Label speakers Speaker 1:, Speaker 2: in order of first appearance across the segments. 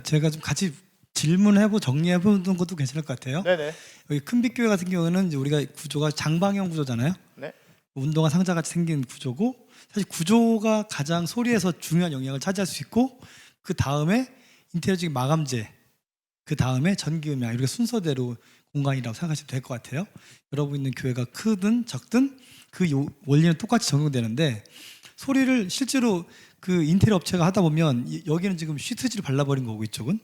Speaker 1: 제가 좀 같이 질문해보고 정리해보는 것도 괜찮을 것 같아요.
Speaker 2: 네네.
Speaker 1: 여기 큰빛교회 같은 경우는 이제 우리가 구조가 장방형 구조잖아요.
Speaker 2: 네.
Speaker 1: 운동화 상자같이 생긴 구조고, 사실 구조가 가장 소리에서 중요한 영향을 차지할 수 있고, 그 다음에 인테리어적인 마감재, 그 다음에 전기음향, 이렇게 순서대로 공간이라고 생각하시면 될 것 같아요. 여러분 있는 교회가 크든 적든 그 원리는 똑같이 적용되는데, 소리를 실제로 그 인테리어 업체가 하다 보면 여기는 지금 시트지를 발라버린 거고 이쪽은,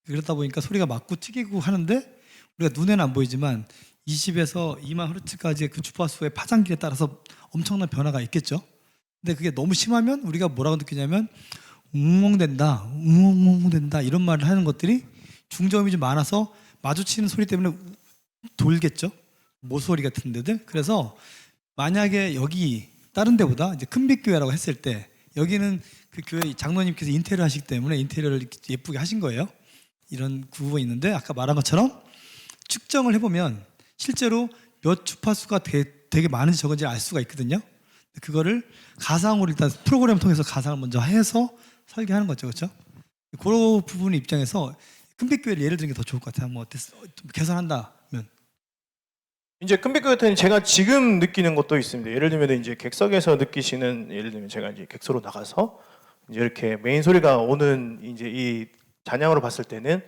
Speaker 1: 그러다 보니까 소리가 맞고 튀기고 하는데, 우리가 눈에는 안 보이지만 20에서 2만 헤르츠까지의 그 주파수의 파장기에 따라서 엄청난 변화가 있겠죠. 근데 그게 너무 심하면 우리가 뭐라고 느끼냐면 웅웅 된다, 웅웅 된다, 이런 말을 하는 것들이 중저음이 좀 많아서 마주치는 소리 때문에 돌겠죠. 모서리 같은 데들. 그래서 만약에 여기 다른 데보다 이제 큰빛교회라고 했을 때, 여기는 그 교회 장로님께서 인테리어 하시기 때문에 인테리어를 이렇게 예쁘게 하신 거예요. 이런 구조가 있는데, 아까 말한 것처럼 측정을 해보면 실제로 몇 주파수가 되게 많은지 적은지 알 수가 있거든요. 그거를 가상으로 일단 프로그램을 통해서 가상을 먼저 해서 설계하는 거죠, 그렇죠? 그 부분 입장에서 큰빛교회를 예를 들는 게 더 좋을 것 같아요. 뭐 어땠어? 좀 개선한다면.
Speaker 2: 이제 큰빛교회 같은 경우는 제가 지금 느끼는 것도 있습니다. 예를 들면 이제 객석에서 느끼시는, 예를 들면 제가 이제 객석으로 나가서 이제 이렇게 메인 소리가 오는 이제 이 잔향으로 봤을 때는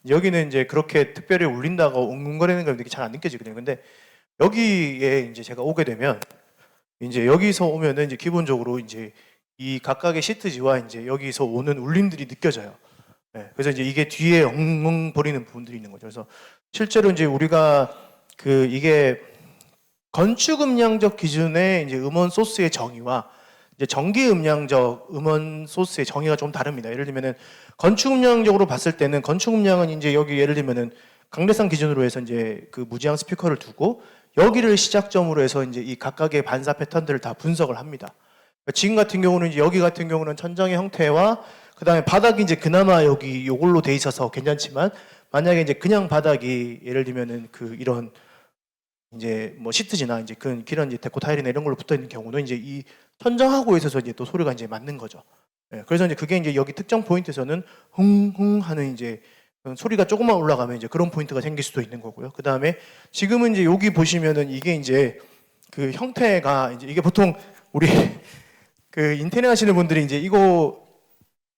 Speaker 2: 여기는 이제 그렇게 특별히 울린다고 웅웅거리는 걸 잘 안 느껴지거든요. 근데 여기에 이제 제가 오게 되면 이제 여기서 오면은 이제 기본적으로 이제 이 각각의 시트지와 이제 여기서 오는 울림들이 느껴져요. 네, 그래서 이제 이게 뒤에 엉엉 거리는 부분들이 있는 거죠. 그래서 실제로 이제 우리가 그 이게 건축 음량적 기준의 이제 음원 소스의 정의와 이제 전기 음량적 음원 소스의 정의가 좀 다릅니다. 예를 들면은 건축 음량적으로 봤을 때는 건축 음량은 이제 여기 예를 들면은 강대상 기준으로 해서 이제 그 무지향 스피커를 두고 여기를 시작점으로 해서 이제 이 각각의 반사 패턴들을 다 분석을 합니다. 지금 같은 경우는 이제 여기 같은 경우는 천장의 형태와 그 다음에 바닥이 이제 그나마 여기 요걸로 돼 있어서 괜찮지만, 만약에 이제 그냥 바닥이 예를 들면은 그 이런 이제 뭐 시트지나 이제 그 기런 이제 데코 타일이나 이런 걸로 붙어 있는 경우는 이제 이 천장하고 있어서 이제 또 소리가 이제 맞는 거죠. 예, 그래서 이제 그게 이제 여기 특정 포인트에서는 흥흥 하는 이제 소리가 조금만 올라가면 이제 그런 포인트가 생길 수도 있는 거고요. 그 다음에 지금은 이제 여기 보시면은 이게 이제 그 형태가 이제 이게 보통 우리 그 인테리어 하시는 분들이 이제 이거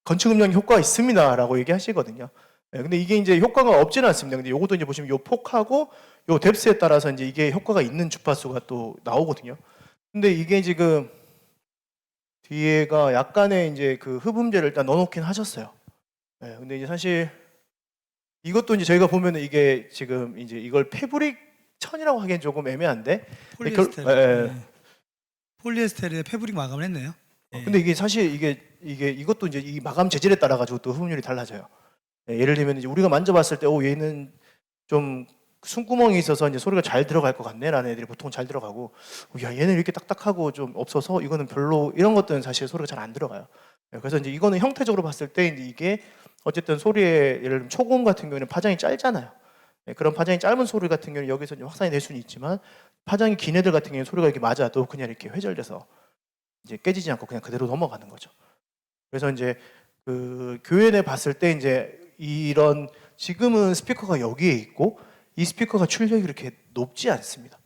Speaker 2: 건축 음량 효과가 있습니다라고 얘기하시거든요. 네, 근데 이게 이제 효과가 없지는 않습니다. 근데 요것도 이제 보시면 요 폭하고 요 뎁스에 따라서 이제 이게 효과가 있는 주파수가 또 나오거든요. 근데 이게 지금 뒤에가 약간의 이제 그 흡음재를 일단 넣어놓긴 하셨어요. 네, 근데 이제 사실 이것도 이제 저희가 보면은 이게 지금 이제 이걸 패브릭 천이라고 하기엔 조금 애매한데.
Speaker 1: 폴리에스테르. 폴리에스테르에 패브릭 마감을 했네요.
Speaker 2: 근데 이게 사실 이것도 이제 이 마감 재질에 따라 가지고 또 흡음률이 달라져요. 예를 들면 이제 우리가 만져봤을 때, 얘는 좀 숨구멍이 있어서 이제 소리가 잘 들어갈 것 같네라는 애들이 보통 잘 들어가고, 야 얘는 이렇게 딱딱하고 좀 없어서 이거는 별로, 이런 것들은 사실 소리가 잘 안 들어가요. 그래서 이제 이거는 형태적으로 봤을 때 이제 이게 어쨌든 소리의 예를 들면 초고음 같은 경우에는 파장이 짧잖아요. 그런 파장이 짧은 소리 같은 경우는 여기서 이제 확산이 될 수는 있지만, 파장이 긴 애들 같은 경우는 소리가 이렇게 맞아도 그냥 이렇게 회절돼서 이제 깨지지 않고 그냥 그대로 넘어가는 거죠. 그래서 이제 그 교회 내 봤을 때 이제 이런, 지금은 스피커가 여기에 있고 이 스피커가 출력이 그렇게 높지 않습니다.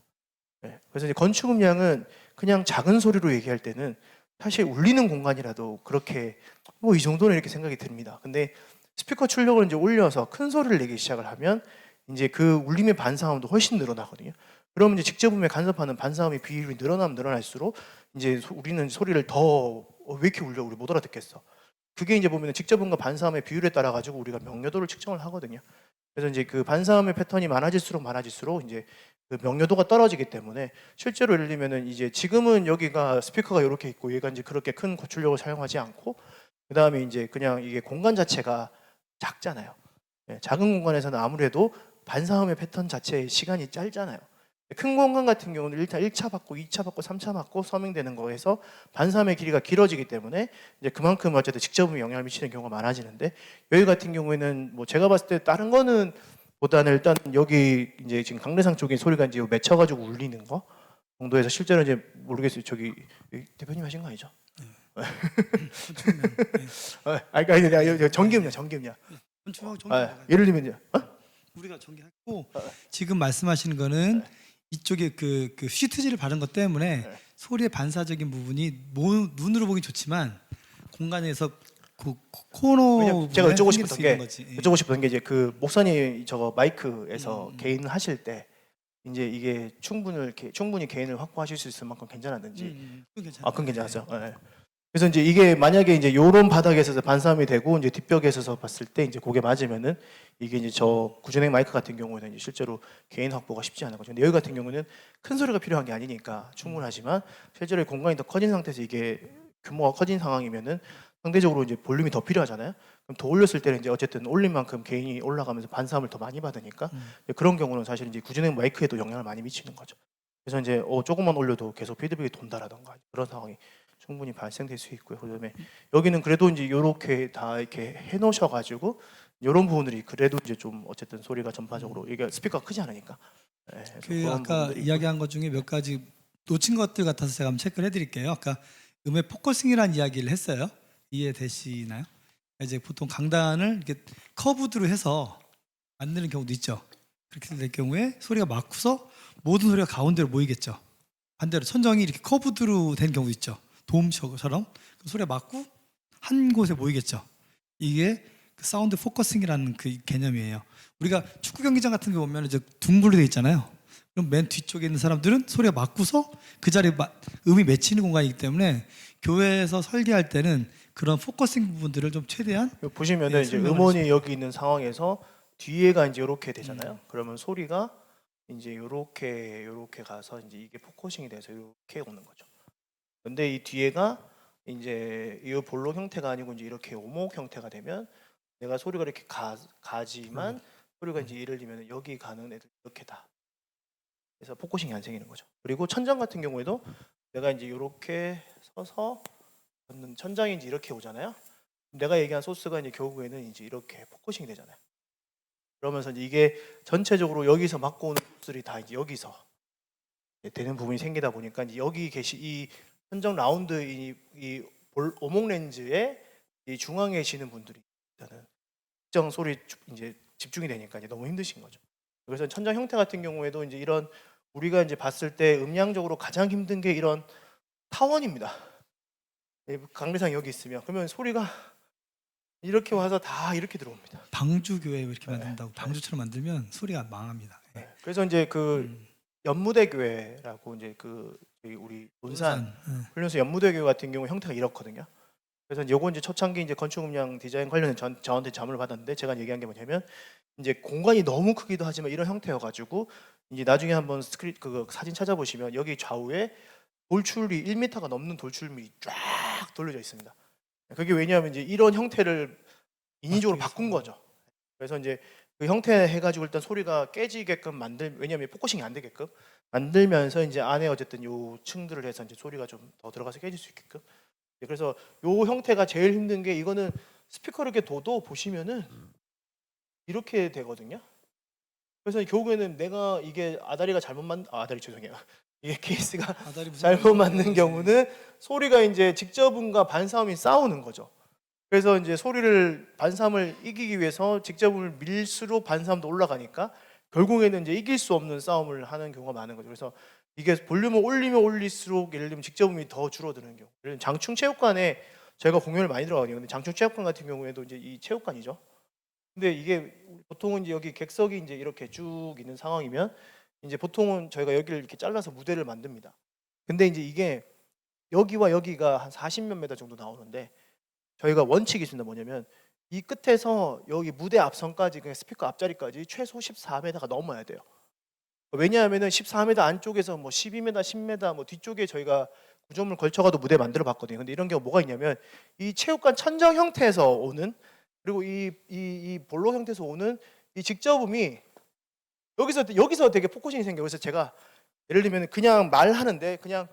Speaker 2: 그래서 이제 건축 음량은 그냥 작은 소리로 얘기할 때는 사실 울리는 공간이라도 그렇게 뭐 이 정도는 이렇게 생각이 듭니다. 근데 스피커 출력을 이제 올려서 큰 소리를 내기 시작을 하면 이제 그 울림의 반사음도 훨씬 늘어나거든요. 그러면 이제 직접음에 간섭하는 반사음의 비율이 늘어나면 늘어날수록 이제 우리는 소리를 더 왜 이렇게 울려, 우리 못 알아듣겠어. 그게 이제 보면 직접음과 반사음의 비율에 따라 가지고 우리가 명료도를 측정을 하거든요. 그래서 이제 그 반사음의 패턴이 많아질수록 이제 그 명료도가 떨어지기 때문에, 실제로 예를 들면은 이제 지금은 여기가 스피커가 이렇게 있고 얘가 이제 그렇게 큰 고출력을 사용하지 않고, 그 다음에 이제 그냥 이게 공간 자체가 작잖아요. 작은 공간에서는 아무래도 반사음의 패턴 자체의 시간이 짧잖아요. 큰 공간 같은 경우는 일단 1차 받고 2차 받고 3차 받고 서명되는 거에서 반사음의 길이가 길어지기 때문에 이제 그만큼 어쨌든 직접음에 영향을 미치는 경우가 많아지는데, 여기 같은 경우에는 뭐 제가 봤을 때 다른 거는 보다는 일단 여기 이제 지금 강례상 쪽에 소리가 이제 맺혀가지고 울리는 거 정도에서, 실제로 이제 모르겠어요. 저기 대표님 하신 거 아니죠?
Speaker 1: 건축면. 네.
Speaker 2: 아니 전기음량 전기음량.
Speaker 1: 건축하고 전기.
Speaker 2: 예를 들면요.
Speaker 1: 우리가 전개했고 지금 말씀하시는 거는 이쪽에 그 시트지를 바른 것 때문에
Speaker 2: 네.
Speaker 1: 소리의 반사적인 부분이 눈으로 보기 좋지만 공간에서 그 코너
Speaker 2: 왜냐면 제가
Speaker 1: 부분에
Speaker 2: 여쭤보고
Speaker 1: 생길
Speaker 2: 싶었던
Speaker 1: 수
Speaker 2: 게
Speaker 1: 있는 거지. 예.
Speaker 2: 여쭤보고 싶은 게 이제 그 목사님 저거 마이크에서 개인 하실 때 이제 이게 충분히 개인을 확보하실 수 있을 만큼 괜찮았는지.
Speaker 1: 그건 괜찮아요.
Speaker 2: 그건 괜찮았어요. 네. 그래서 이제 이게 만약에 이제 요런 바닥에 있어서 반사함이 되고 이제 뒷벽에 있어서 봤을 때 이제 그게 맞으면은 이게 이제 저 구조넥 마이크 같은 경우에는 이제 실제로 개인 확보가 쉽지 않은 거죠. 근데 여기 같은 경우는 큰 소리가 필요한 게 아니니까 충분하지만 실제로 공간이 더 커진 상태에서 이게 규모가 커진 상황이면은 상대적으로 이제 볼륨이 더 필요하잖아요. 그럼 더 올렸을 때는 이제 어쨌든 올린 만큼 개인이 올라가면서 반사함을 더 많이 받으니까 이제 그런 경우는 사실 이제 구조넥 마이크에도 영향을 많이 미치는 거죠. 그래서 이제 조금만 올려도 계속 피드백이 돈다라던가 그런 상황이 충분히 발생될 수 있고요. 그다음에 여기는 그래도 이제 이렇게 다 이렇게 해놓으셔가지고 이런 부분들이 그래도 이제 좀 어쨌든 소리가 전파적으로 이게 스피커가 크지 않으니까. 네, 그래서
Speaker 1: 그
Speaker 2: 그런
Speaker 1: 아까
Speaker 2: 부분들이
Speaker 1: 이야기한 것 중에 몇 가지 놓친 것들 같아서 제가 한번 체크를 해드릴게요. 아까 음의 포커싱이라는 이야기를 했어요. 이해되시나요? 이제 보통 강단을 이렇게 커브드로 해서 만드는 경우도 있죠. 그렇게 될 경우에 소리가 막고서 모든 소리가 가운데로 모이겠죠. 반대로 천정이 이렇게 커브드로 된 경우도 있죠. 돔처럼 소리가 막고 한 곳에 모이겠죠. 이게 그 사운드 포커싱이라는 그 개념이에요. 우리가 축구 경기장 같은 데 보면 이제 둥글로 돼 있잖아요. 그럼 맨 뒤쪽에 있는 사람들은 소리가 막고서 그 자리에 음이 맺히는 공간이기 때문에 교회에서 설계할 때는 그런 포커싱 부분들을 좀 최대한
Speaker 2: 보시면은 이제
Speaker 1: 설명을
Speaker 2: 음원이 여기 있는 상황에서 뒤에가 이제 이렇게 되잖아요. 그러면 소리가 이제 이렇게 가서 이제 이게 포커싱이 돼서 이렇게 오는 거죠. 근데 이 뒤에가 이제 이 볼록 형태가 아니고 이제 이렇게 오목 형태가 되면 내가 소리가 이렇게 가지만 소리가 이제 예를 들면 여기 가는 애들 이렇게다. 그래서 포커싱이 안 생기는 거죠. 그리고 천장 같은 경우에도 내가 이제 이렇게 서서 천장이 이제 이렇게 오잖아요. 내가 얘기한 소스가 이제 결국에는 이제 이렇게 포커싱이 되잖아요. 그러면서 이제 이게 전체적으로 여기서 막고 오는 소스들이 다 이제 여기서 되는 부분이 생기다 보니까 이제 여기 이 천정 라운드 오목 렌즈의 이 중앙에 계시는 분들이 일단은 특정 소리 이제 집중이 되니까 이제 너무 힘드신 거죠. 그래서 천장 형태 같은 경우에도 이제 이런 우리가 이제 봤을 때 음량적으로 가장 힘든 게 이런 타원입니다. 강대상 여기 있으면 그러면 소리가 이렇게 와서 다 이렇게 들어옵니다.
Speaker 1: 방주 교회 이렇게 만든다고 방주처럼 만들면 소리가 망합니다. 예.
Speaker 2: 그래서 이제 그 연무대 교회라고 이제 그 저희 우리 논산 훈련소 연무대 교회 같은 경우 형태가 이렇거든요. 그래서 이제 요거 이제 초창기 이제 건축 음량 디자인 관련해 저한테 자문을 받았는데 제가 얘기한 게 뭐냐면 이제 공간이 너무 크기도 하지만 이런 형태여가지고 이제 나중에 한번 그 사진 찾아보시면 여기 좌우에 돌출이 1m가 넘는 돌출물이 쫙 돌려져 있습니다. 그게 왜냐하면 이제 이런 형태를 인위적으로 바꾼 거죠. 그래서 이제 그 형태 해가지고 일단 소리가 깨지게끔 왜냐하면 포커싱이 안 되게끔 만들면서 이제 안에 어쨌든 요 층들을 해서 이제 소리가 좀 더 들어가서 깨질 수 있게끔. 그래서 요 형태가 제일 힘든 게 이거는 스피커를 이렇게 둬도 보시면은 이렇게 되거든요. 그래서 결국에는 내가 이게 아다리가 아다리 죄송해요. 이게 케이스가 잘못 맞는 경우는 소리가 이제 직접음과 반사음이 싸우는 거죠. 그래서 이제 소리를 반사음을 이기기 위해서 직접음을 밀수록 반사음도 올라가니까 결국에는 이제 이길 수 없는 싸움을 하는 경우가 많은 거죠. 그래서 이게 볼륨을 올리면 올릴수록 예를 들면 직접음이 더 줄어드는 경우. 예를 들면 장충체육관에 저희가 공연을 많이 들어가거든요. 근데 장충체육관 같은 경우에도 이제 이 체육관이죠. 근데 이게 보통은 이제 여기 객석이 이제 이렇게 쭉 있는 상황이면 이제 보통은 저희가 여기를 이렇게 잘라서 무대를 만듭니다. 근데 이제 이게 여기와 여기가 한 40몇 메다 정도 나오는데 저희가 원칙이 있습니다. 뭐냐면 이 끝에서 여기 무대 앞선까지 그냥 스피커 앞자리까지 최소 14m가 넘어야 돼요. 왜냐하면은 14m 안쪽에서 뭐 12m, 10m 뭐 뒤쪽에 저희가 구조물 걸쳐가도 무대 만들어 봤거든요. 근데 이런 경우 뭐가 있냐면 이 체육관 천정 형태에서 오는 그리고 이 볼록 형태에서 오는 이 직접음이 여기서 되게 포커싱이 생겨요. 그래서 제가 예를 들면 그냥 말하는데 그냥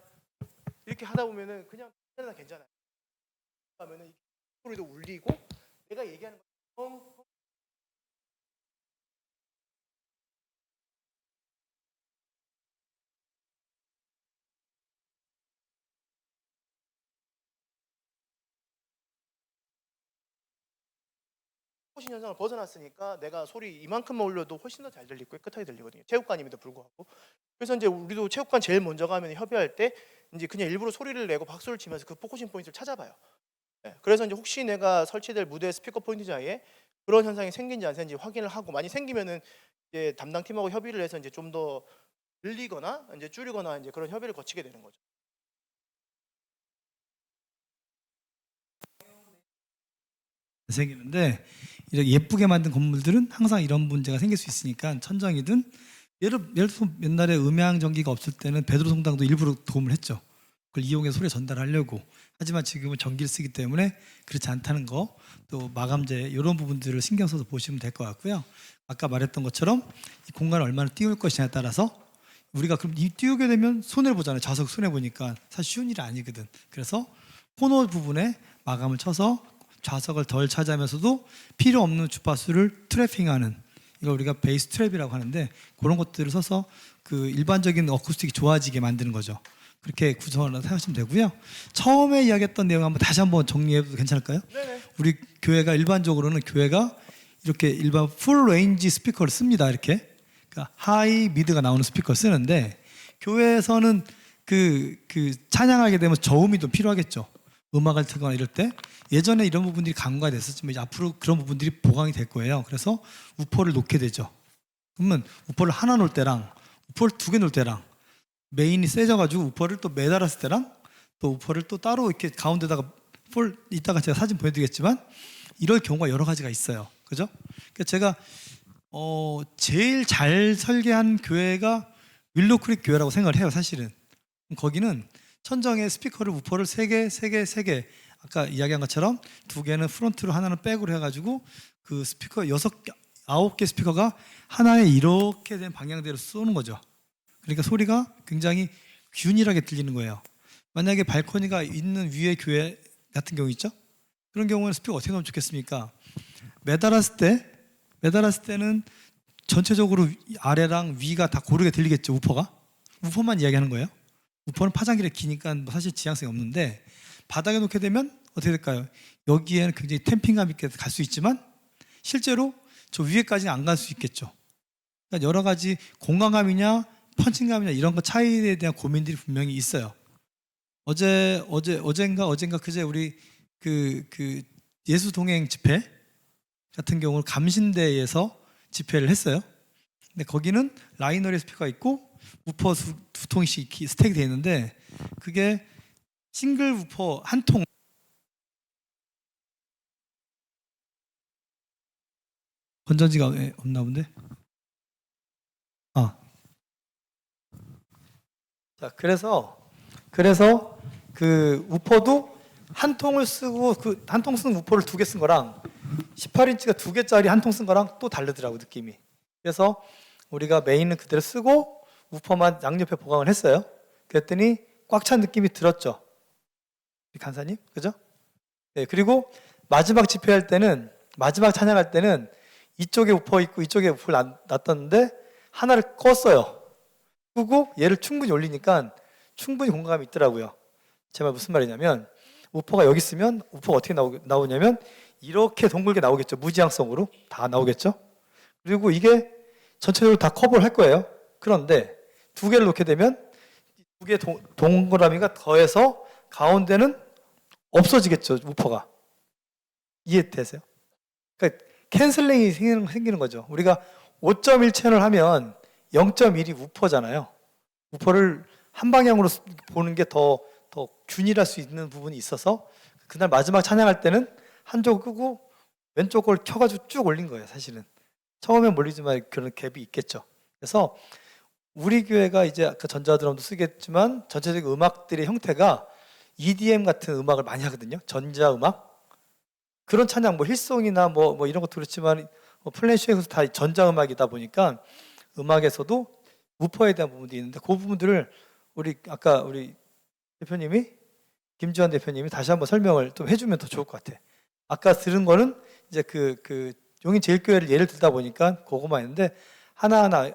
Speaker 2: 이렇게 하다 보면은 그냥 괜찮아요. 하면은 소리도 울리고 내가 얘기하는 거 포커싱 현상을 벗어났으니까 내가 소리 이만큼만 올려도 훨씬 더 잘 들리고 깨끗하게 들리거든요. 체육관임에도 불구하고. 그래서 이제 우리도 체육관 제일 먼저 가면 협의할 때 이제 그냥 일부러 소리를 내고 박수를 치면서 그 포커싱 포인트를 찾아봐요. 네. 그래서 이제 혹시 내가 설치될 무대 스피커 포인트 사이에 그런 현상이 생긴지 안 생긴지 확인을 하고, 많이 생기면은 이제 담당 팀하고 협의를 해서 이제 좀 더 늘리거나 이제 줄이거나 이제 그런 협의를 거치게 되는 거죠.
Speaker 1: 생기는데 이렇게 예쁘게 만든 건물들은 항상 이런 문제가 생길 수 있으니까 천정이든 예를 들어서 옛날에 음향 전기가 없을 때는 베드로 성당도 일부러 도움을 했죠. 그걸 이용해서 소리 전달하려고. 하지만 지금은 전기를 쓰기 때문에 그렇지 않다는 거, 또 마감재 이런 부분들을 신경 써서 보시면 될 것 같고요. 아까 말했던 것처럼 이 공간을 얼마나 띄울 것이냐에 따라서 우리가 그럼 이 띄우게 되면 손해를 보잖아요. 좌석 손해 보니까 사실 쉬운 일이 아니거든. 그래서 코너 부분에 마감을 쳐서 좌석을 덜 차지하면서도 필요 없는 주파수를 트래핑하는, 이걸 우리가 베이스 트랩이라고 하는데 그런 것들을 써서 그 일반적인 어쿠스틱이 좋아지게 만드는 거죠. 그렇게 구성을 생각하시면 되고요. 처음에 이야기했던 내용 한번 다시 한번 정리해도 괜찮을까요?
Speaker 2: 네네.
Speaker 1: 우리 교회가 일반적으로는 교회가 이렇게 일반 풀 레인지 스피커를 씁니다. 이렇게 그러니까 하이 미드가 나오는 스피커를 쓰는데 교회에서는 그 찬양하게 되면 저음이 좀 필요하겠죠. 음악을 틀거나 이럴 때 예전에 이런 부분들이 간과됐었지만 이제 앞으로 그런 부분들이 보강이 될 거예요. 그래서 우퍼를 놓게 되죠. 그러면 우퍼를 하나 놓을 때랑 우퍼를 두 개 놓을 때랑 메인이 세져가지고 우퍼를 또 매달았을 때랑 또 우퍼를 또 따로 이렇게 가운데다가 폴, 이따가 제가 사진 보여드리겠지만 이럴 경우가 여러 가지가 있어요. 그죠? 그러니까 제가 제일 잘 설계한 교회가 윌로크릭 교회라고 생각을 해요. 사실은 거기는 천정에 스피커를 우퍼를 세 개 아까 이야기한 것처럼 두 개는 프론트로 하나는 백으로 해가지고 그 스피커 9개 스피커가 하나에 이렇게 된 방향대로 쏘는 거죠. 그러니까 소리가 굉장히 균일하게 들리는 거예요. 만약에 발코니가 있는 위에 교회 같은 경우 있죠? 그런 경우는 스피커 어떻게 하면 좋겠습니까? 매달았을 때는 전체적으로 아래랑 위가 다 고르게 들리겠죠. 우퍼만 이야기하는 거예요. 우퍼는 파장길이 기니까 사실 지향성이 없는데 바닥에 놓게 되면 어떻게 될까요? 여기에는 굉장히 템핑감 있게 갈 수 있지만 실제로 저 위에까지는 안 갈 수 있겠죠. 그러니까 여러 가지 공간감이냐 펀칭감이냐 이런 거 차이에 대한 고민들이 분명히 있어요. 어젠가 그제 우리 그 예수 동행 집회 같은 경우는 감신대에서 집회를 했어요. 근데 거기는 라이너리 스피커가 있고 우퍼 두 통씩 스택이 되어 있는데 그게 싱글 우퍼 한 통 건전지가 없나 본데. 자, 그래서 그 우퍼도 한 통을 쓰고 그 한 통 쓴 우퍼를 두 개 쓴 거랑 18인치가 두 개짜리 한 통 쓴 거랑 또 다르더라고 느낌이. 그래서 우리가 메인은 그대로 쓰고 우퍼만 양옆에 보강을 했어요. 그랬더니 꽉 찬 느낌이 들었죠. 우리 간사님, 그죠? 네, 그리고 마지막 집회할 때는 마지막 찬양할 때는 이쪽에 우퍼 있고 이쪽에 우퍼를 놨었는데 하나를 껐어요. 끄고 얘를 충분히 올리니까 충분히 공감이 있더라고요. 제 말 무슨 말이냐면 우퍼가 여기 있으면 우퍼가 어떻게 나오냐면 이렇게 동글게 나오겠죠. 무지향성으로 다 나오겠죠. 그리고 이게 전체적으로 다 커버를 할 거예요. 그런데 두 개를 놓게 되면 두 개 동그라미가 더해서 가운데는 없어지겠죠. 우퍼가. 이해되세요? 그러니까 캔슬링이 생기는 거죠. 우리가 5.1 채널 하면 0.1이 우퍼잖아요. 우퍼를 한 방향으로 보는 게 더 균일할 수 있는 부분이 있어서 그날 마지막 찬양할 때는 한쪽을 끄고 왼쪽 걸 켜가지고 쭉 올린 거예요. 사실은 처음엔 몰리지만 그런 갭이 있겠죠. 그래서 우리 교회가 이제 아까 전자드럼도 쓰겠지만 전체적인 음악들의 형태가 EDM 같은 음악을 많이 하거든요. 전자음악 그런 찬양 뭐 힐송이나 뭐 이런 것도 그렇지만 플래시에서 다 전자음악이다 보니까 음악에서도 우퍼에 대한 부분도 있는데 그 부분들을 아까 우리 대표님이 김지환 대표님이 다시 한번 설명을 좀 해주면 더 좋을 것 같아. 아까 들은 거는 이제 그 용인 제일교회를 예를 들다 보니까 그거만 있는데 하나하나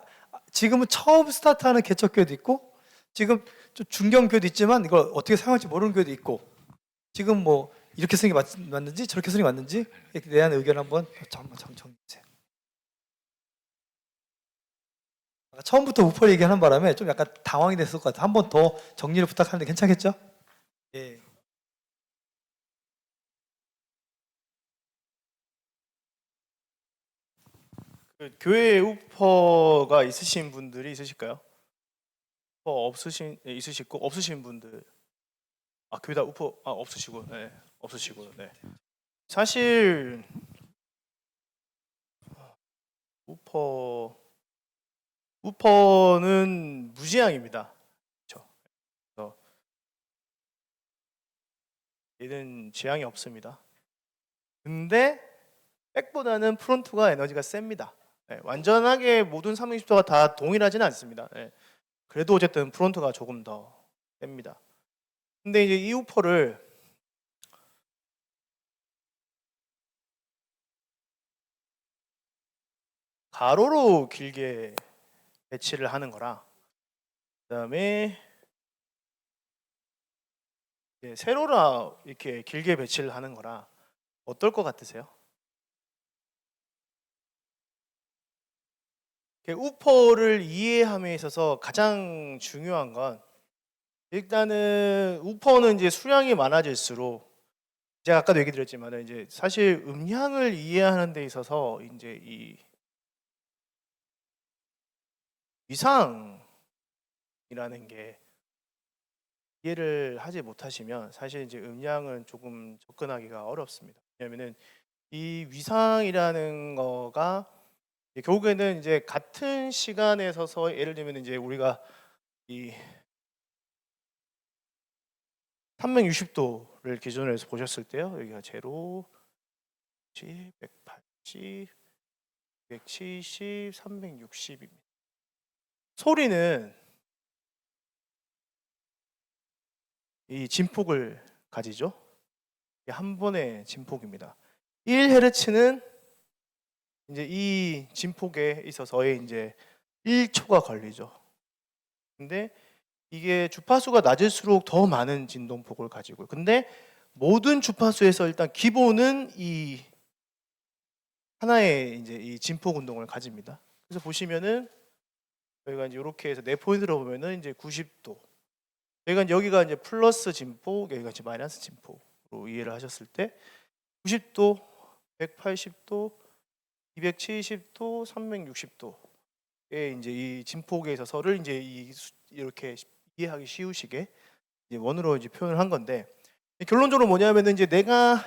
Speaker 1: 지금은 처음 스타트하는 개척교회도 있고 지금 좀 중견교회도 있지만 이걸 어떻게 사용할지 모르는 교회도 있고 지금 뭐 이렇게 쓰는 게 맞는지 저렇게 쓰는 게 맞는지 이렇게 대한 의견 한번 정리해주세요. 처음부터 우퍼 얘기하는 바람에 좀 약간 당황이 됐을 것 같아요. 한 번 더 정리를 부탁하는데 괜찮겠죠? 예.
Speaker 2: 그 교회 우퍼가 있으신 분들이 있으실까요? 우퍼 있으시고 없으신 분들. 교회다 우퍼 없으시고, 네, 없으시고, 네. 사실 우퍼는 무지향입니다. 그렇죠? 그래서 얘는 지향이 없습니다. 근데 백보다는 프론트가 에너지가 셉니다. 네, 완전하게 모든 360도가 다 동일하지는 않습니다. 네, 그래도 어쨌든 프론트가 조금 더 셉니다. 근데 이제 이 우퍼를 가로로 길게 배치를 하는 거랑 그다음에 세로라 이렇게 길게 배치를 하는 거랑 어떨 것 같으세요? 우퍼를 이해함에 있어서 가장 중요한 건 일단은 우퍼는 이제 수량이 많아질수록 제가 아까도 얘기 드렸지만 이제 사실 음향을 이해하는 데 있어서 이제 이 위상이라는 게 이해를 하지 못하시면 사실 이제 음량은 조금 접근하기가 어렵습니다. 왜냐면은 이 위상이라는 거가 결국에는 이제 같은 시간에 서서 예를 들면 이제 우리가 이 360도를 기준으로 해서 보셨을 때요. 여기가 제로, 180, 170, 360입니다. 소리는 이 진폭을 가지죠. 이게 한 번의 진폭입니다. 1Hz는 이제 이 진폭에 있어서의 이제 1초가 걸리죠. 근데 이게 주파수가 낮을수록 더 많은 진동폭을 가지고요. 근데 모든 주파수에서 일단 기본은 이 하나의 이제 이 진폭 운동을 가집니다. 그래서 보시면은 저희가 이제 이렇게 해서 네 포인트로 보면은 이제 90도. 저희가 여기가 이제 플러스 진폭, 여기가 이제 마이너스 진폭으로 이해를 하셨을 때 90도, 180도, 270도, 360도의 이제 이 진폭에 있어서를 이제 이렇게 이해하기 쉬우시게 이제 원으로 이제 표현을 한 건데 결론적으로 뭐냐면은 이제 내가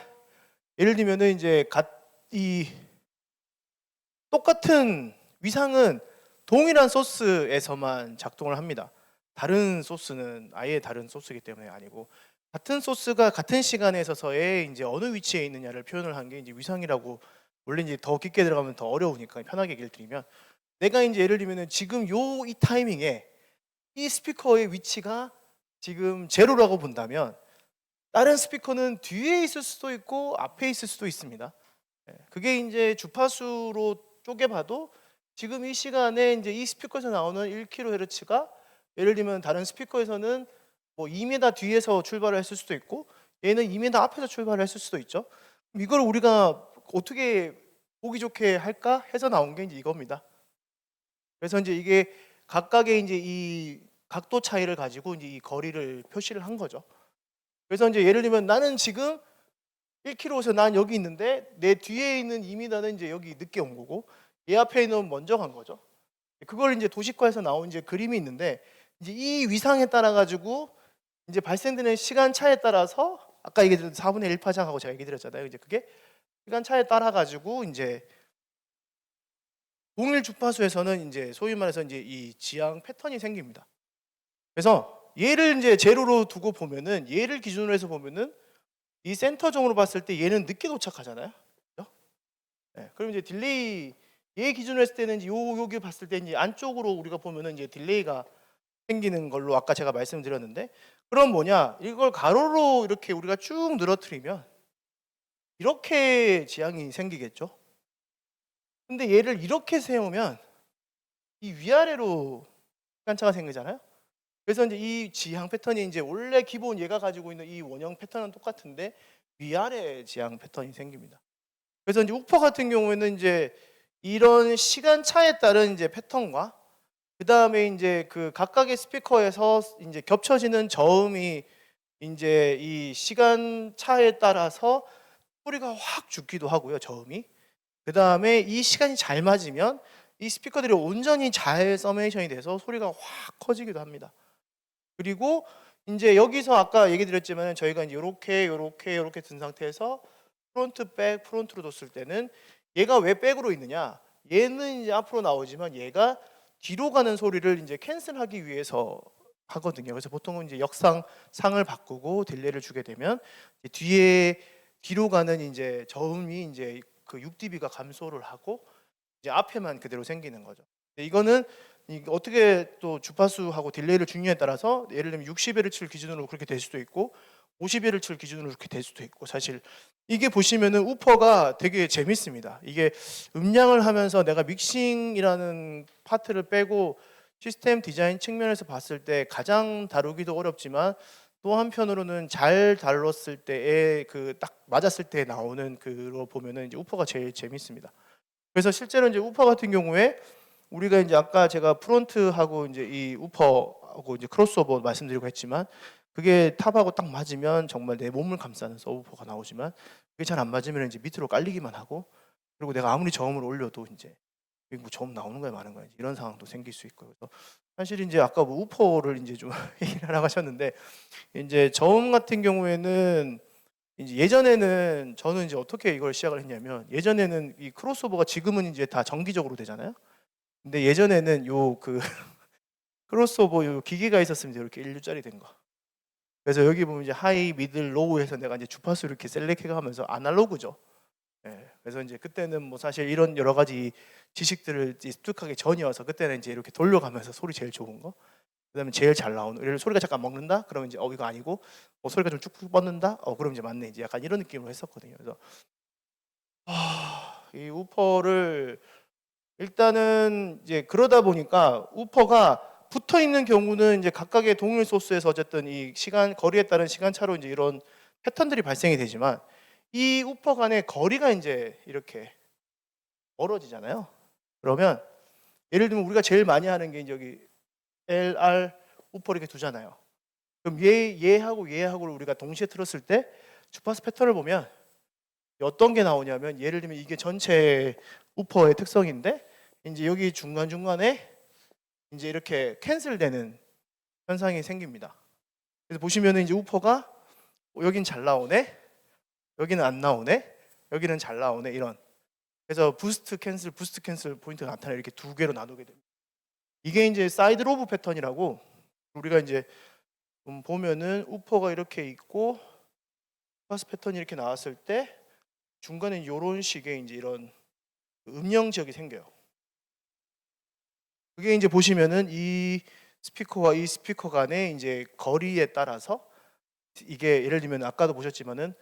Speaker 2: 예를 들면은 이제 이 똑같은 위상은 동일한 소스에서만 작동을 합니다. 다른 소스는 아예 다른 소스이기 때문에 아니고 같은 소스가 같은 시간에 있어서의 이제 어느 위치에 있느냐를 표현을 한 게 이제 위상이라고 원래 이제 더 깊게 들어가면 더 어려우니까 편하게 얘기를 드리면 내가 이제 예를 들면은 지금 이 타이밍에 이 스피커의 위치가 지금 제로라고 본다면 다른 스피커는 뒤에 있을 수도 있고 앞에 있을 수도 있습니다. 그게 이제 주파수로 쪼개봐도 지금 이 시간에 이제 이 스피커에서 나오는 1kHz가 예를 들면 다른 스피커에서는 뭐 2m 뒤에서 출발을 했을 수도 있고 얘는 2m 앞에서 출발을 했을 수도 있죠. 그럼 이걸 우리가 어떻게 보기 좋게 할까 해서 나온 게 이제 이겁니다. 그래서 이제 이게 각각의 이제 이 각도 차이를 가지고 이제 이 거리를 표시를 한 거죠. 그래서 이제 예를 들면 나는 지금 1km에서 난 여기 있는데 내 뒤에 있는 2m는 이제 여기 늦게 온 거고 얘 앞에 있는 먼저 간 거죠. 그걸 이제 도식화해서 나온 이제 그림이 있는데 이제 이 위상에 따라 가지고 이제 발생되는 시간 차에 따라서 아까 얘기 드린 4분의 1 파장하고 제가 얘기 드렸잖아요. 이제 그게 시간 차에 따라 가지고 이제 동일 주파수에서는 이제 소위 말해서 이제 이 지향 패턴이 생깁니다. 그래서 얘를 이제 제로로 두고 보면은 얘를 기준으로 해서 보면은 이 센터종으로 봤을 때 얘는 늦게 도착하잖아요. 그렇죠? 네, 그럼 이제 딜레이 얘 기준으로 했을 때는 이제 여기 봤을 때 이제 안쪽으로 우리가 보면은 이제 딜레이가 생기는 걸로 아까 제가 말씀드렸는데 그럼 뭐냐? 이걸 가로로 이렇게 우리가 쭉 늘어뜨리면 이렇게 지향이 생기겠죠. 근데 얘를 이렇게 세우면 이 위아래로 시간차가 생기잖아요. 그래서 이제 이 지향 패턴이 이제 원래 기본 얘가 가지고 있는 이 원형 패턴은 똑같은데 위아래 지향 패턴이 생깁니다. 그래서 이제 우퍼 같은 경우에는 이제 이런 시간차에 따른 이제 패턴과 그 다음에 이제 그 각각의 스피커에서 이제 겹쳐지는 저음이 이제 이 시간차에 따라서 소리가 확 죽기도 하고요, 저음이. 그 다음에 이 시간이 잘 맞으면 이 스피커들이 온전히 잘 서메이션이 돼서 소리가 확 커지기도 합니다. 그리고 이제 여기서 아까 얘기 드렸지만 저희가 이제 요렇게 든 상태에서 프론트 백 프론트로 뒀을 때는 얘가 왜 백으로 있느냐? 얘는 이제 앞으로 나오지만 얘가 뒤로 가는 소리를 이제 캔슬하기 위해서 하거든요. 그래서 보통은 이제 역상을 바꾸고 딜레이를 주게 되면 이제 뒤로 가는 이제 저음이 이제 그 6dB가 감소를 하고 이제 앞에만 그대로 생기는 거죠. 근데 이거는 어떻게 또 주파수하고 딜레이를 주느냐에 따라서 예를 들면 60Hz 기준으로 그렇게 될 수도 있고 50Hz 기준으로 그렇게 될 수도 있고 사실 이게 보시면은 우퍼가 되게 재밌습니다. 이게 음량을 하면서 내가 믹싱이라는 파트를 빼고 시스템 디자인 측면에서 봤을 때 가장 다루기도 어렵지만 또 한편으로는 잘 다뤘을 때에 그 딱 맞았을 때 나오는 그로 보면은 이제 우퍼가 제일 재밌습니다. 그래서 실제로 이제 우퍼 같은 경우에 우리가 이제 아까 제가 프론트하고 이제 이 우퍼하고 이제 크로스오버 말씀드리고 했지만 그게 탑하고 딱 맞으면 정말 내 몸을 감싸는 서브우퍼가 나오지만 그게 잘 안 맞으면 이제 밑으로 깔리기만 하고 그리고 내가 아무리 저음을 올려도 이제 뭐 저음 나오는 거야 마는 거야 이런 상황도 생길 수 있고요. 그래서 사실 이제 아까 뭐 우퍼를 이제 좀 얘기를 하라고 하셨는데 이제 저음 같은 경우에는 이제 예전에는 저는 이제 어떻게 이걸 시작을 했냐면 예전에는 이 크로스오버가 지금은 이제 다 정기적으로 되잖아요. 근데 예전에는 요 그 크로스오버 요 기계가 있었습니다. 이렇게 1루짜리 된 거. 그래서 여기 보면 이제 하이, 미들, 로우 해서 내가 이제 주파수 이렇게 셀렉해 가면서 아날로그죠. 예. 그래서 이제 그때는 뭐 사실 이런 여러 가지 지식들을 습득하기 전이어서 그때는 이제 이렇게 돌려가면서 소리 제일 좋은 거. 그다음에 제일 잘 나오는. 예를 들어 소리가 잠깐 먹는다? 그러면 이제 이거 아니고 소리가 좀 쭉쭉 뻗는다? 그럼 이제 맞네. 이제 약간 이런 느낌으로 했었거든요. 그래서 이 우퍼를 일단은 이제 그러다 보니까 우퍼가 붙어 있는 경우는 이제 각각의 동일 소스에서 어쨌든 이 시간 거리에 따른 시간차로 이제 이런 패턴들이 발생이 되지만 이 우퍼 간의 거리가 이제 이렇게 멀어지잖아요. 그러면 예를 들면 우리가 제일 많이 하는 게 이제 여기 LR 우퍼 이렇게 두잖아요. 그럼 얘하고를 우리가 동시에 틀었을 때 주파수 패턴을 보면 어떤 게 나오냐면 예를 들면 이게 전체 우퍼의 특성인데 이제 여기 중간중간에 이제 이렇게 캔슬되는 현상이 생깁니다. 그래서 보시면은 이제 우퍼가 여긴 잘 나오네, 여기는 안 나오네, 여기는 잘 나오네 이런. 그래서 부스트 캔슬 포인트가 나타나 이렇게 두 개로 나누게 됩니다. 이게 이제 사이드 로브 패턴이라고 우리가 이제 보면은 우퍼가 이렇게 있고 파스 패턴이 이렇게 나왔을 때 중간에 이런 식의 이제 이런 음영 지역이 생겨요. 그게 이제 보시면은 이 스피커와 이 스피커 간의 이제 거리에 따라서 이게 예를 들면 아까도 보셨지만은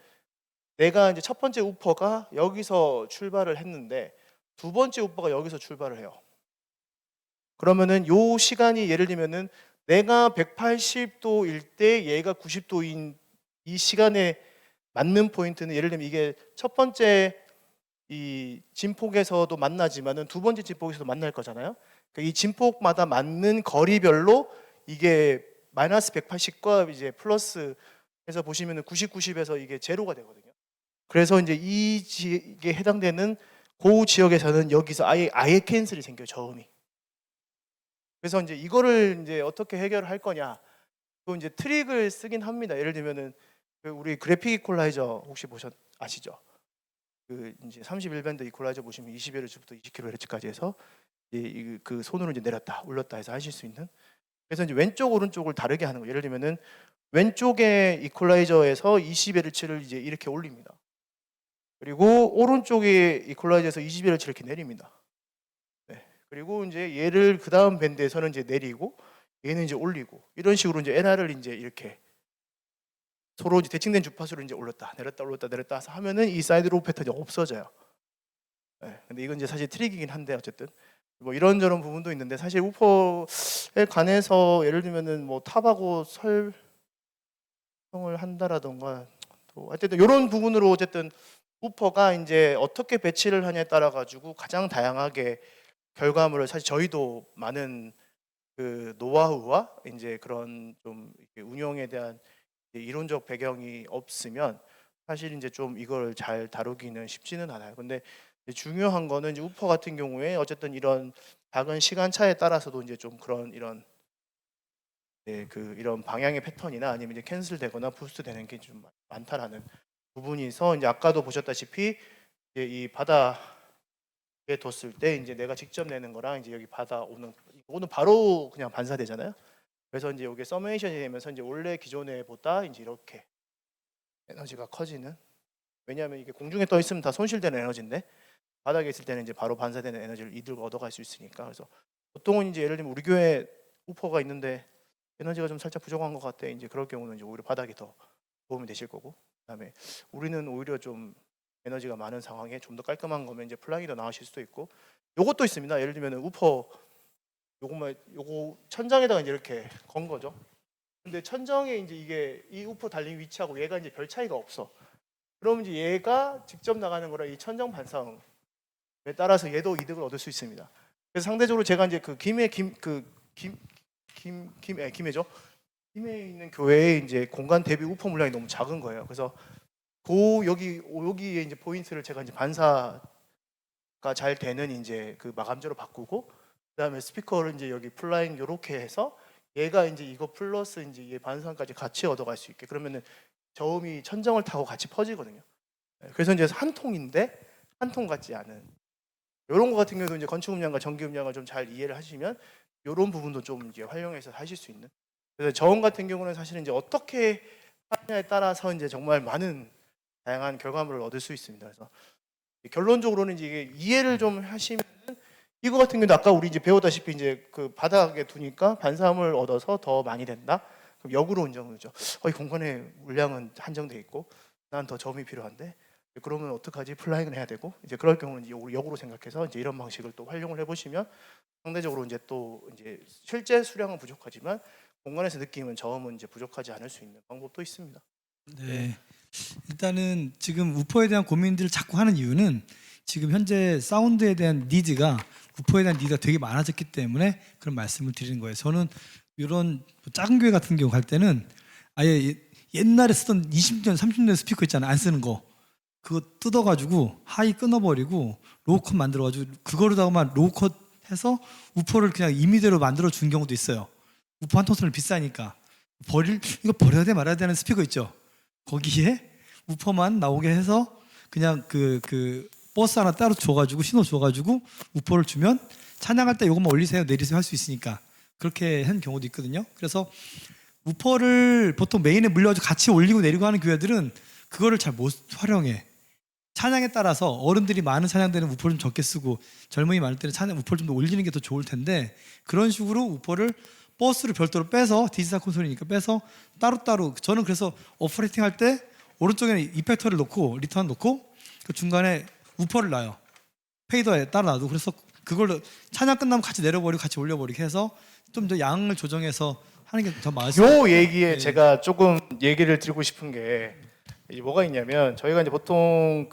Speaker 2: 내가 이제 첫 번째 우퍼가 여기서 출발을 했는데 두 번째 우퍼가 여기서 출발을 해요. 그러면은 요 시간이 예를 들면은 내가 180도일 때 얘가 90도인 이 시간에 맞는 포인트는 예를 들면 이게 첫 번째 이 진폭에서도 만나지만은 두 번째 진폭에서도 만날 거잖아요. 그러니까 이 진폭마다 맞는 거리별로 이게 마이너스 180과 이제 플러스 해서 보시면은 90, 90에서 이게 제로가 되거든요. 그래서 이제 이 지역에 해당되는 그 지역에서는 여기서 아예 캔슬이 생겨요, 저음이. 그래서 이제 이거를 이제 어떻게 해결을 할 거냐? 또 이제 트릭을 쓰긴 합니다. 예를 들면은 그 우리 그래픽 이퀄라이저 혹시 아시죠? 그 이제 31밴드 이퀄라이저 보시면 20Hz부터 20kHz까지 해서 그 손으로 이제 내렸다 올렸다 해서 하실 수 있는. 그래서 이제 왼쪽 오른쪽을 다르게 하는 거. 예를 들면은 왼쪽의 이퀄라이저에서 20Hz를 이제 이렇게 올립니다. 그리고 오른쪽의 이퀄라이저에서 20Hz를 이렇게 내립니다. 네. 그리고 이제 얘를 그 다음 밴드에서는 이제 내리고 얘는 이제 올리고 이런 식으로 이제 NR을 이제 이렇게 서로 이제 대칭된 주파수를 이제 올렸다 내렸다 해서 하면은 이 사이드 로우 패턴이 없어져요. 네. 근데 이건 이제 사실 트릭이긴 한데 어쨌든 뭐 이런저런 부분도 있는데 사실 우퍼에 관해서 예를 들면은 뭐 탑하고 설명을 한다라던가 하여튼 이런 부분으로 어쨌든 우퍼가 이제 어떻게 배치를 하냐에 따라 가지고 가장 다양하게 결과물을 사실 저희도 많은 그 노하우와 이제 그런 좀 이렇게 운영에 대한 이제 이론적 배경이 없으면 사실 이제 좀 이걸 잘 다루기는 쉽지는 않아요. 근데 이제 중요한 거는 이제 우퍼 같은 경우에 어쨌든 이런 작은 시간차에 따라서도 이제 좀 그런 이런 이런 방향의 패턴이나 아니면 이제 캔슬되거나 부스트되는 게 좀 많다라는 부분이서 이제 아까도 보셨다시피 이제 이 바닥에 뒀을 때 이제 내가 직접 내는 거랑 이제 여기 바다 오는 바로 그냥 반사되잖아요. 그래서 이제 이게 서메이션이 되면서 이제 원래 기존에 보다 이제 이렇게 에너지가 커지는, 왜냐하면 이게 공중에 떠 있으면 다 손실되는 에너지인데 바닥에 있을 때는 이제 바로 반사되는 에너지를 이득 얻어갈 수 있으니까. 그래서 보통은 이제 예를 들면 우리 교회 우퍼가 있는데 에너지가 좀 살짝 부족한 것 같아. 이제 그럴 경우는 이제 오히려 바닥이 더 도움이 되실 거고, 그다음에 우리는 오히려 좀 에너지가 많은 상황에 좀 더 깔끔한 거면 이제 플라잉이 더 나으실 수도 있고, 요것도 있습니다. 예를 들면 우퍼 요거 천장에다가 이제 이렇게 건 거죠. 근데 천정에 이제 이게 이 우퍼 달린 위치하고 얘가 이제 별 차이가 없어. 그럼 이제 얘가 직접 나가는 거랑 이 천정 반사음에 따라서 얘도 이득을 얻을 수 있습니다. 그래서 상대적으로 제가 이제 그 김해죠. 김해에 있는 교회에 이제 공간 대비 우퍼 물량이 너무 작은 거예요. 그래서 여기에 이제 포인트를 제가 이제 반사가 잘 되는 이제 그 마감재로 바꾸고, 그다음에 스피커를 이제 여기 플라잉 요렇게 해서 얘가 이제 이거 플러스 이제 얘 반사까지 같이 얻어갈 수 있게, 그러면은 저음이 천정을 타고 같이 퍼지거든요. 그래서 이제 한 통인데 한 통 같지 않은 이런 거 같은 경우도 이제 건축 음량과 전기 음량을 좀 잘 이해를 하시면 이런 부분도 좀 이제 활용해서 하실 수 있는. 그래서 저음 같은 경우는 사실은 이제 어떻게 하느냐에 따라서 이제 정말 많은 다양한 결과물을 얻을 수 있습니다. 그래서 결론적으로는 이제 이게 이해를 좀 하시면, 이거 같은 경우도 아까 우리 이제 배우다시피 이제 그 바닥에 두니까 반사음을 얻어서 더 많이 된다. 그럼 역으로 인정이죠. 이 공간의 물량은 한정돼 있고 난 더 점이 필요한데 그러면 어떡하지? 플라잉을 해야 되고, 이제 그럴 경우는 이제 역으로 생각해서 이제 이런 방식을 또 활용을 해보시면 상대적으로 이제 또 이제 실제 수량은 부족하지만 공간에서 느끼는 저음은 이제 부족하지 않을 수 있는 방법도 있습니다.
Speaker 1: 네. 일단은 지금 우퍼에 대한 고민들을 자꾸 하는 이유는 지금 현재 사운드에 대한 니즈가, 우퍼에 대한 니즈가 되게 많아졌기 때문에 그런 말씀을 드리는 거예요. 저는 이런 작은 교회 같은 경우 갈 때는 아예 옛날에 쓰던 20년, 30년 스피커 있잖아요. 안 쓰는 거. 그거 뜯어가지고 하이 끊어버리고 로우컷 만들어가지고 그거로다가만 로우컷 해서 우퍼를 그냥 임의대로 만들어 준 경우도 있어요. 우퍼 한 통짜리 비싸니까 이거 버려야 돼 말아야 되는 스피커 있죠. 거기에 우퍼만 나오게 해서 그냥 그 버스 하나 따로 줘가지고 신호 줘가지고 우퍼를 주면 찬양할 때 이것만 올리세요 내리세요 할 수 있으니까 그렇게 한 경우도 있거든요. 그래서 우퍼를 보통 메인에 물려가지고 같이 올리고 내리고 하는 교회들은 그거를 잘 못 활용해. 찬양에 따라서 어른들이 많은 찬양 때는 우퍼를 좀 적게 쓰고 젊은이 많을 때는 찬양 우퍼를 좀 더 올리는 게 더 좋을 텐데, 그런 식으로 우퍼를 버스를 별도로 빼서 디지털 콘솔이니까 빼서 따로따로, 저는 그래서 오퍼레이팅 할 때 오른쪽에는 이펙터를 놓고 리턴 놓고 그 중간에 우퍼를 놔요. 페이더에 따라 놔도. 그래서 그걸로 찬양 끝나면 같이 내려버리고 같이 올려버리게 해서 좀 더 양을 조정해서 하는 게 더 맞을 수 있어요.
Speaker 2: 요 얘기에
Speaker 1: 네.
Speaker 2: 제가 조금 얘기를 드리고 싶은 게 이제 뭐가 있냐면, 저희가 이제 보통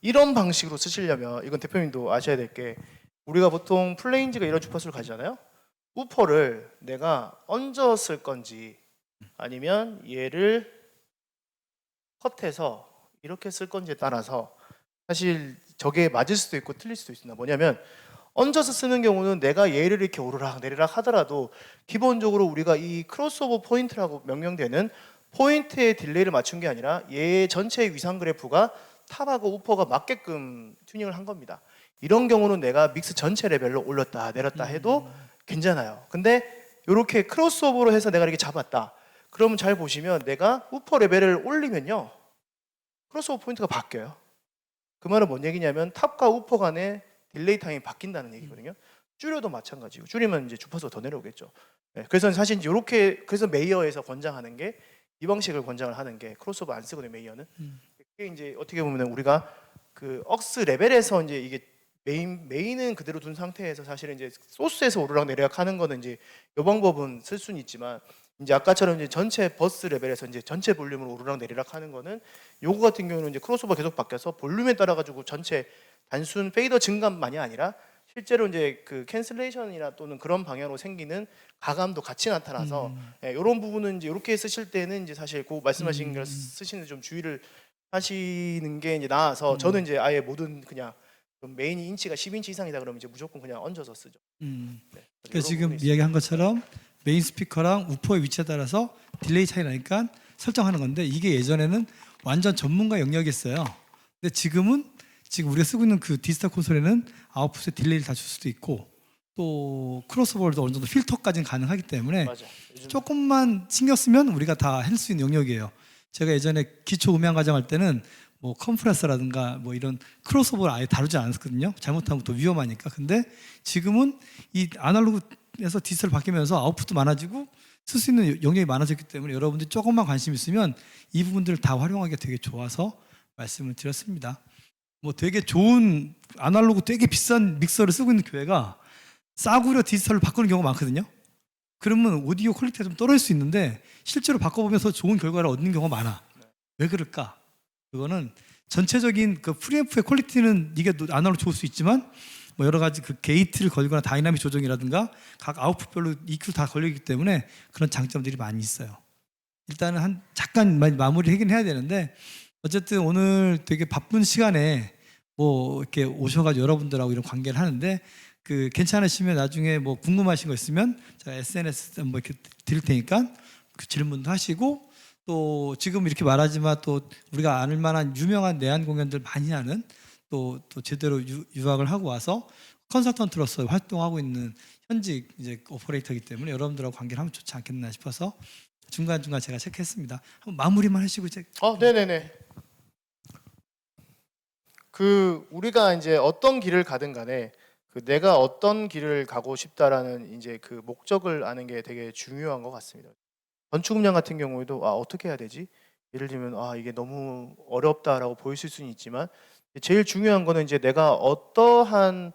Speaker 2: 이런 방식으로 쓰시려면 이건 대표님도 아셔야 될 게, 우리가 보통 플레인즈가 이런 주파수를 가지잖아요. 우퍼를 내가 얹어 쓸 건지 아니면 얘를 컷해서 이렇게 쓸 건지에 따라서 사실 저게 맞을 수도 있고 틀릴 수도 있습니다. 뭐냐면 얹어서 쓰는 경우는 내가 얘를 이렇게 오르락 내리락 하더라도 기본적으로 우리가 이 크로스오버 포인트라고 명명되는 포인트의 딜레이를 맞춘 게 아니라 얘 전체의 위상 그래프가 탑하고 우퍼가 맞게끔 튜닝을 한 겁니다. 이런 경우는 내가 믹스 전체 레벨로 올렸다 내렸다 해도 괜찮아요. 근데 이렇게 크로스오버로 해서 내가 이렇게 잡았다. 그러면 잘 보시면 내가 우퍼 레벨을 올리면요, 크로스오버 포인트가 바뀌어요. 그 말은 뭔 얘기냐면 탑과 우퍼 간의 딜레이 타임이 바뀐다는 얘기거든요. 줄여도 마찬가지고, 줄이면 이제 주파수가 더 내려오겠죠. 네, 그래서 사실 이렇게, 그래서 메이어에서 권장하는 게 이 방식을 권장을 하는 게, 크로스오버 안 쓰거든요, 메이어는. 그게 이제 어떻게 보면 우리가 그 억스 레벨에서 이제 이게 메인은 그대로 둔 상태에서 사실은 이제 소스에서 오르락 내리락 하는 거는 이제 이 방법은 쓸 수는 있지만, 이제 아까처럼 이제 전체 버스 레벨에서 이제 전체 볼륨으로 오르락 내리락 하는 거는 요거 같은 경우는 이제 크로스오버 계속 바뀌어서 볼륨에 따라 가지고 전체 단순 페이더 증감만이 아니라 실제로 이제 그 캔슬레이션이나 또는 그런 방향으로 생기는 가감도 같이 나타나서 이런 부분은 이제 이렇게 쓰실 때는 이제 사실 그 말씀하신 걸 쓰시는 좀 주의를 하시는 게 이제 나아서 저는 이제 아예 모든 그냥 좀 메인이 인치가 10인치 이상이다 그러면 이제 무조건 그냥 얹어서 쓰죠. 네.
Speaker 1: 그러니까
Speaker 2: 이런
Speaker 1: 지금
Speaker 2: 부분이 있습니다.
Speaker 1: 이야기한 것처럼 메인 스피커랑 우퍼의 위치에 따라서 딜레이 차이 나니까 설정하는 건데 이게 예전에는 완전 전문가 영역이었어요. 근데 지금 우리가 쓰고 있는 그 디지털 콘솔에는 아웃풋에 딜레이를 다 줄 수도 있고 또 크로스오버도 어느 정도 필터까지는 가능하기 때문에
Speaker 2: 맞아. 요즘
Speaker 1: 조금만 신경 쓰면 우리가 다 할 수 있는 영역이에요. 제가 예전에 기초 음향 과정 할 때는 뭐 컴프레서라든가 뭐 이런 크로스오버를 아예 다루지 않았거든요. 잘못하면 또 위험하니까. 근데 지금은 이 아날로그에서 디지털 바뀌면서 아웃풋도 많아지고 쓸 수 있는 영역이 많아졌기 때문에 여러분들이 조금만 관심 있으면 이 부분들을 다 활용하기가 되게 좋아서 말씀을 드렸습니다. 뭐 되게 좋은 아날로그 되게 비싼 믹서를 쓰고 있는 교회가 싸구려 디지털로 바꾸는 경우가 많거든요. 그러면 오디오 퀄리티가 좀 떨어질 수 있는데 실제로 바꿔보면서 좋은 결과를 얻는 경우가 많아. 왜 그럴까? 그거는 전체적인 그 프리앰프의 퀄리티는 이게 아날로그 좋을 수 있지만 뭐 여러 가지 그 게이트를 걸거나 다이나믹 조정이라든가 각 아웃풋별로 EQ 다 걸리기 때문에 그런 장점들이 많이 있어요. 일단은 한 잠깐 마무리 하긴 해야 되는데 어쨌든 오늘 되게 바쁜 시간에 뭐 이렇게 오셔가지고 여러분들하고 이런 관계를 하는데 그 괜찮으시면 나중에 뭐 궁금하신 거 있으면 제가 SNS 뭐 이렇게 드릴 테니까 그 질문도 하시고 또 지금 이렇게 말하지만 또 우리가 아는 만한 유명한 내한 공연들 많이 하는 또 제대로 유학을 하고 와서 컨설턴트로서 활동하고 있는 현직 이제 오퍼레이터이기 때문에 여러분들하고 관계를 하면 좋지 않겠나 싶어서 중간중간 제가 체크했습니다. 한번 마무리만 하시고 이제
Speaker 2: 네네네. 그 우리가 이제 어떤 길을 가든 간에 그 내가 어떤 길을 가고 싶다라는 이제 그 목적을 아는 게 되게 중요한 것 같습니다. 건축 음량 같은 경우에도 어떻게 해야 되지? 예를 들면 이게 너무 어렵다라고 보이실 수는 있지만 제일 중요한 거는 이제 내가 어떠한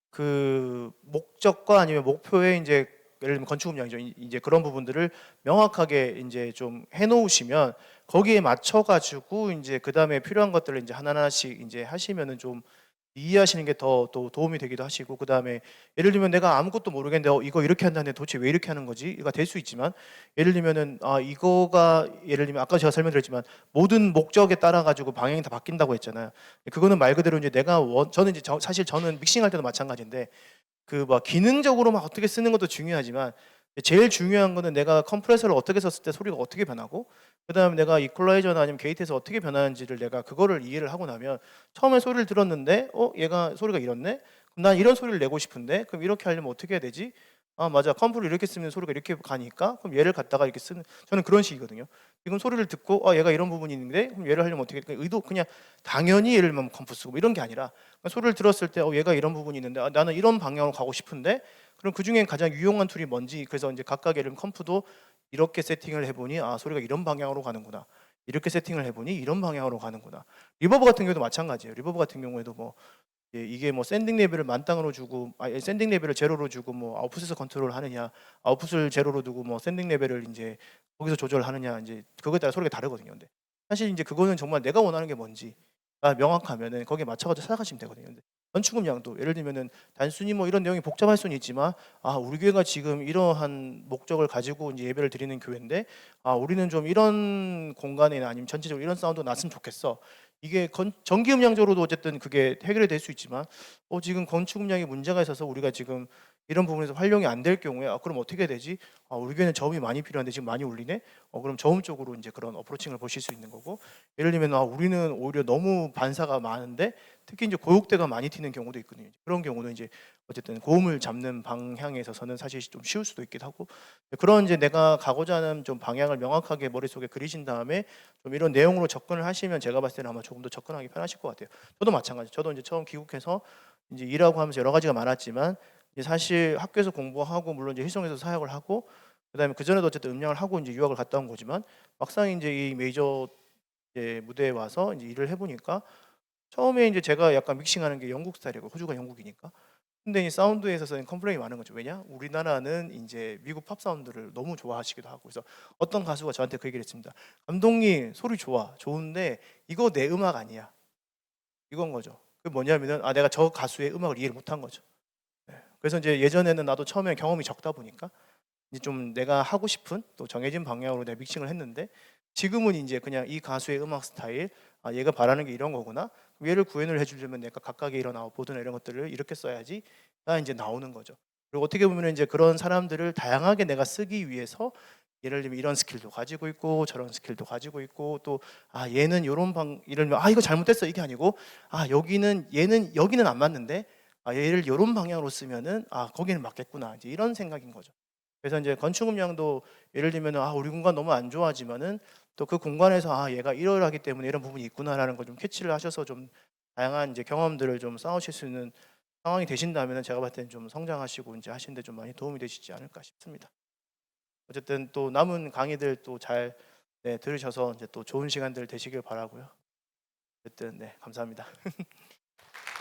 Speaker 2: 그 목적과 아니면 목표에 이제 예를 들면 건축 음량이죠. 이제 그런 부분들을 명확하게 이제 좀 해놓으시면 거기에 맞춰 가지고 이제 그 다음에 필요한 것들을 이제 하나하나씩 이제 하시면은 좀 이해하시는 게 더 또 도움이 되기도 하시고 그 다음에 예를 들면 내가 아무것도 모르겠는데 이거 이렇게 한다는데 도대체 왜 이렇게 하는 거지?가 될 수 있지만 예를 들면은 이거가 예를 들면 아까 제가 설명드렸지만 모든 목적에 따라 가지고 방향이 다 바뀐다고 했잖아요. 그거는 말 그대로 이제 저는 이제 사실 저는 믹싱할 때도 마찬가지인데 그 막 기능적으로 막 어떻게 쓰는 것도 중요하지만 제일 중요한 거는 내가 컴프레서를 어떻게 썼을 때 소리가 어떻게 변하고 그다음에 내가 이퀄라이저나 아니면 게이트에서 어떻게 변하는지를 내가 그거를 이해를 하고 나면 처음에 소리를 들었는데 얘가 소리가 이렇네? 그럼 난 이런 소리를 내고 싶은데 그럼 이렇게 하려면 어떻게 해야 되지? 맞아. 컴프를 이렇게 쓰면 소리가 이렇게 가니까 그럼 얘를 갖다가 이렇게 쓰는 저는 그런 식이거든요. 지금 소리를 듣고 얘가 이런 부분이 있는데 그럼 얘를 하려면 어떻게 그냥 당연히 예를 들면 컴프 쓰고 뭐 이런 게 아니라 소리를 들었을 때 얘가 이런 부분이 있는데 나는 이런 방향으로 가고 싶은데 그럼 그중엔 가장 유용한 툴이 뭔지 그래서 이제 각각 예를 들면 컴프도 이렇게 세팅을 해보니 소리가 이런 방향으로 가는구나. 이렇게 세팅을 해보니 이런 방향으로 가는구나. 리버브 같은 경우도 마찬가지예요. 리버브 같은 경우에도 뭐 이게 뭐 샌딩 레벨을 만땅으로 주고 샌딩 레벨을 제로로 주고 뭐 아웃풋에서 컨트롤 하느냐 아웃풋을 제로로 두고 뭐 샌딩 레벨을 이제 거기서 조절하느냐 이제 그거에 따라 소리가 다르거든요. 근데 사실 이제 그거는 정말 내가 원하는 게 뭔지가 명확하면은 거기에 맞춰가지고 살아가시면 되거든요. 근데 건축 음량도 예를 들면은 단순히 뭐 이런 내용이 복잡할 수는 있지만 우리 교회가 지금 이러한 목적을 가지고 이제 예배를 드리는 교회인데 우리는 좀 이런 공간이나 아니면 전체적으로 이런 사운드 났으면 좋겠어. 이게 전기 음량적으로도 어쨌든 그게 해결이 될 수 있지만 지금 건축 음량에 문제가 있어서 우리가 지금 이런 부분에서 활용이 안 될 경우에 그럼 어떻게 해야 되지? 우리 교회는 저음이 많이 필요한데 지금 많이 울리네. 그럼 저음 쪽으로 이제 그런 어프로칭을 보실 수 있는 거고 예를 들면 우리는 오히려 너무 반사가 많은데 특히 이제 고역대가 많이 튀는 경우도 있거든요. 그런 경우는 이제 어쨌든 고음을 잡는 방향에 있어서는 사실 좀 쉬울 수도 있기도 하고 그런 이제 내가 가고자 하는 좀 방향을 명확하게 머릿속에 그리신 다음에 좀 이런 내용으로 접근을 하시면 제가 봤을 때는 아마 조금 더 접근하기 편하실 것 같아요. 저도 마찬가지. 저도 이제 처음 귀국해서 이제 일하고 하면서 여러 가지가 많았지만 이제 사실 학교에서 공부하고 물론 이제 힐송에서 사역을 하고 그다음에 그 전에도 어쨌든 음량을 하고 이제 유학을 갔다 온 거지만 막상 이제 이 메이저 이제 무대에 와서 이제 일을 해보니까 처음에 이제 제가 약간 믹싱하는 게 영국 스타일이고 호주가 영국이니까 근데 이 사운드에 있어서는 컴플레인이 많은 거죠. 왜냐? 우리나라는 이제 미국 팝 사운드를 너무 좋아하시기도 하고 그래서 어떤 가수가 저한테 그 얘기를 했습니다. 감독님 소리 좋아. 좋은데 이거 내 음악 아니야. 이건 거죠. 그 뭐냐면은 내가 저 가수의 음악을 이해를 못한 거죠. 예. 그래서 이제 예전에는 나도 처음에 경험이 적다 보니까 이제 좀 내가 하고 싶은 또 정해진 방향으로 내가 믹싱을 했는데 지금은 이제 그냥 이 가수의 음악 스타일, 얘가 바라는 게 이런 거구나. 얘를 구현을 해주려면 내가 각각의 이런 아웃보드나 이런 것들을 이렇게 써야지가 이제 나오는 거죠. 그리고 어떻게 보면 이제 그런 사람들을 다양하게 내가 쓰기 위해서 예를 들면 이런 스킬도 가지고 있고 저런 스킬도 가지고 있고 또 얘는 요런 예를 들면 이거 잘못됐어 이게 아니고 여기는 얘는 여기는 안 맞는데 얘를 요런 방향으로 쓰면은 거기는 맞겠구나 이제 이런 생각인 거죠. 그래서 이제 건축 음량도 예를 들면 우리 공간 너무 안 좋아하지만은 또 그 공간에서 얘가 이러하기 때문에 이런 부분이 있구나라는 걸 좀 캐치를 하셔서 좀 다양한 이제 경험들을 좀 쌓으실 수 있는 상황이 되신다면은 제가 봤을 때는 좀 성장하시고 이제 하시는데 좀 많이 도움이 되시지 않을까 싶습니다. 어쨌든 또 남은 강의들 또 잘 들으셔서 이제 또 좋은 시간들 되시길 바라고요. 어쨌든 감사합니다.